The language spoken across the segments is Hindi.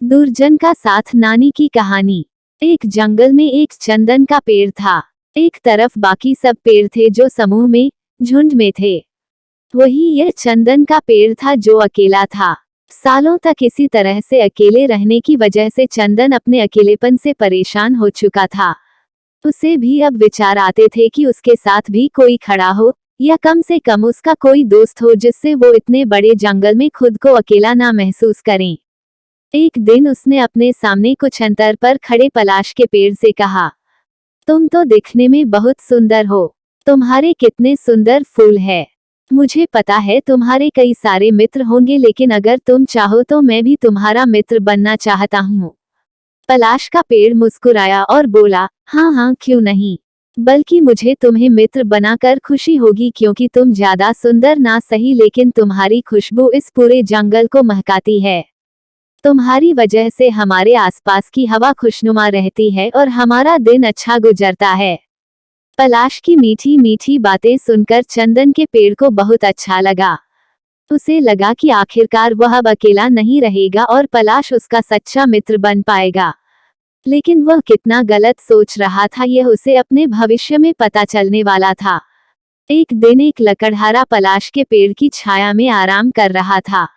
दुर्जन का साथ नानी की कहानी। एक जंगल में एक चंदन का पेड़ था। एक तरफ बाकी सब पेड़ थे जो समूह में, झुंड में थे। वही यह चंदन का पेड़ था जो अकेला था। सालों तक इसी तरह से अकेले रहने की वजह से चंदन अपने अकेलेपन से परेशान हो चुका था। उसे भी अब विचार आते थे कि उसके साथ भी कोई खड़ा हो, या कम से कम उसका कोई दोस्त हो जिससे वो इतने बड़े जंगल में खुद को अकेला ना महसूस करें। एक दिन उसने अपने सामने कुछ अंतर पर खड़े पलाश के पेड़ से कहा, तुम तो दिखने में बहुत सुंदर हो। तुम्हारे कितने सुंदर फूल है। मुझे पता है तुम्हारे कई सारे मित्र होंगे, लेकिन अगर तुम चाहो तो मैं भी तुम्हारा मित्र बनना चाहता हूँ। पलाश का पेड़ मुस्कुराया और बोला, हाँ हाँ, क्यों नहीं। बल्कि मुझे तुम्हें मित्र बनाकर खुशी होगी, क्योंकि तुम ज्यादा सुंदर ना सही, लेकिन तुम्हारी खुशबू इस पूरे जंगल को महकाती है। तुम्हारी वजह से हमारे आसपास की हवा खुशनुमा रहती है और हमारा दिन अच्छा गुजरता है। पलाश की मीठी मीठी बातें सुनकर चंदन के पेड़ को बहुत अच्छा लगा। उसे लगा कि आखिरकार वह अब अकेला नहीं रहेगा और पलाश उसका सच्चा मित्र बन पाएगा। लेकिन वह कितना गलत सोच रहा था, यह उसे अपने भविष्य में पता चलने वाला था। एक दिन एक लकड़हारा पलाश के पेड़ की छाया में आराम कर रहा था।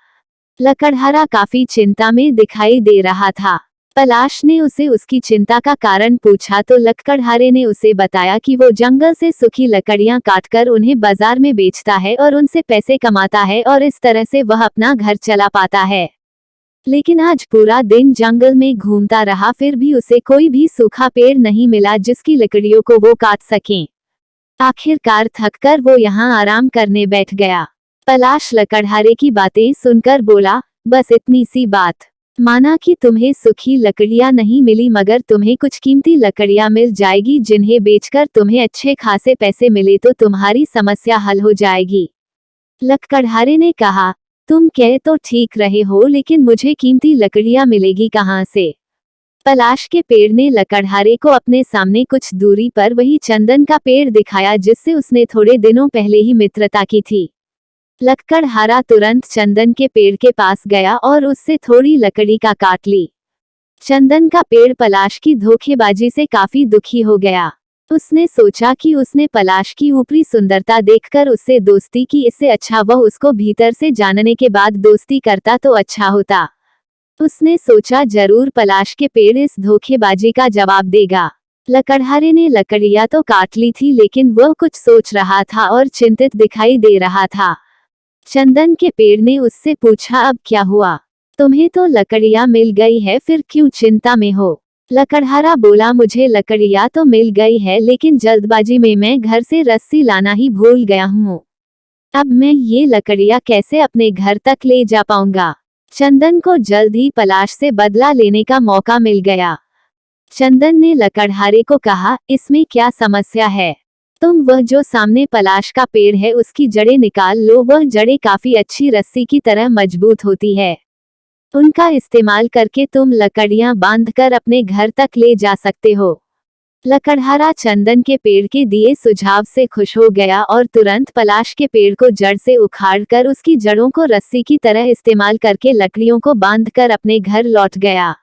लकड़हारा काफी चिंता में दिखाई दे रहा था। पलाश ने उसे उसकी चिंता का कारण पूछा तो लकड़हारे ने उसे बताया कि वो जंगल से सूखी लकड़ियां काटकर उन्हें बाजार में बेचता है और उनसे पैसे कमाता है, और इस तरह से वह अपना घर चला पाता है। लेकिन आज पूरा दिन जंगल में घूमता रहा, फिर भी उसे कोई भी सूखा पेड़ नहीं मिला जिसकी लकड़ियों को वो काट सके। आखिरकार थककर वो यहाँ आराम करने बैठ गया। पलाश लकड़हारे की बातें सुनकर बोला, बस इतनी सी बात। माना कि तुम्हें सूखी लकड़ियां नहीं मिली, मगर तुम्हें कुछ कीमती लकड़ियां मिल जाएगी जिन्हें बेचकर तुम्हें अच्छे खासे पैसे मिले तो तुम्हारी समस्या हल हो जाएगी। लकड़हारे ने कहा, तुम कह तो ठीक रहे हो, लेकिन मुझे कीमती लकड़ियां मिलेगी कहाँ से। पलाश के पेड़ ने लकड़हारे को अपने सामने कुछ दूरी पर वही चंदन का पेड़ दिखाया जिससे उसने थोड़े दिनों पहले ही मित्रता की थी। लकड़हारा तुरंत चंदन के पेड़ के पास गया और उससे थोड़ी लकड़ी का काट ली। चंदन का पेड़ पलाश की धोखेबाजी से काफी दुखी हो गया। उसने सोचा कि उसने पलाश की ऊपरी सुंदरता देखकर उससे दोस्ती की, इससे अच्छा वह उसको भीतर से जानने के बाद दोस्ती करता तो अच्छा होता। उसने सोचा जरूर पलाश के पेड़ इस धोखेबाजी का जवाब देगा। लकड़हारे ने लकड़ियां तो काट ली थी, लेकिन वह कुछ सोच रहा था और चिंतित दिखाई दे रहा था। चंदन के पेड़ ने उससे पूछा, अब क्या हुआ। तुम्हें तो लकड़ियां मिल गई है, फिर क्यों चिंता में हो। लकड़हारा बोला, मुझे लकड़ियां तो मिल गई है, लेकिन जल्दबाजी में मैं घर से रस्सी लाना ही भूल गया हूँ। अब मैं ये लकड़ियां कैसे अपने घर तक ले जा पाऊंगा। चंदन को जल्द ही पलाश से बदला लेने का मौका मिल गया। चंदन ने लकड़हारे को कहा, इसमें क्या समस्या है। तुम वह जो सामने पलाश का पेड़ है उसकी जड़ें निकाल लो, वह जड़ें काफी अच्छी रस्सी की तरह मजबूत होती है। उनका इस्तेमाल करके तुम लकड़ियां बांधकर अपने घर तक ले जा सकते हो। लकड़हारा चंदन के पेड़ के दिए सुझाव से खुश हो गया और तुरंत पलाश के पेड़ को जड़ से उखाड़कर उसकी जड़ों को रस्सी की तरह इस्तेमाल करके लकड़ियों को बांधकर अपने घर लौट गया।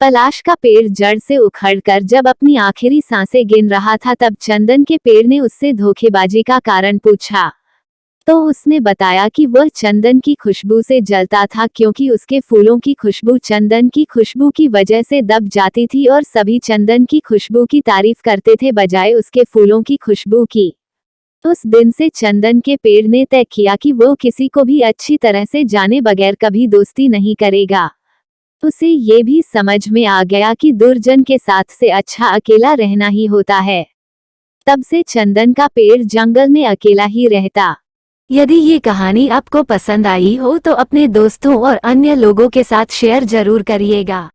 पलाश का पेड़ जड़ से उखड़कर जब अपनी आखिरी सांसें गिन रहा था, तब चंदन के पेड़ ने उससे धोखेबाजी का कारण पूछा। तो उसने बताया कि वह चंदन की खुशबू से जलता था, क्योंकि उसके फूलों की खुशबू चंदन की खुशबू की वजह से दब जाती थी और सभी चंदन की खुशबू की तारीफ करते थे बजाय उसके फूलों की खुशबू की। उस दिन से चंदन के पेड़ ने तय किया कि वो किसी को भी अच्छी तरह से जाने बगैर कभी दोस्ती नहीं करेगा। उसे ये भी समझ में आ गया कि दुर्जन के साथ से अच्छा अकेला रहना ही होता है। तब से चंदन का पेड़ जंगल में अकेला ही रहता। यदि ये कहानी आपको पसंद आई हो तो अपने दोस्तों और अन्य लोगों के साथ शेयर जरूर करिएगा।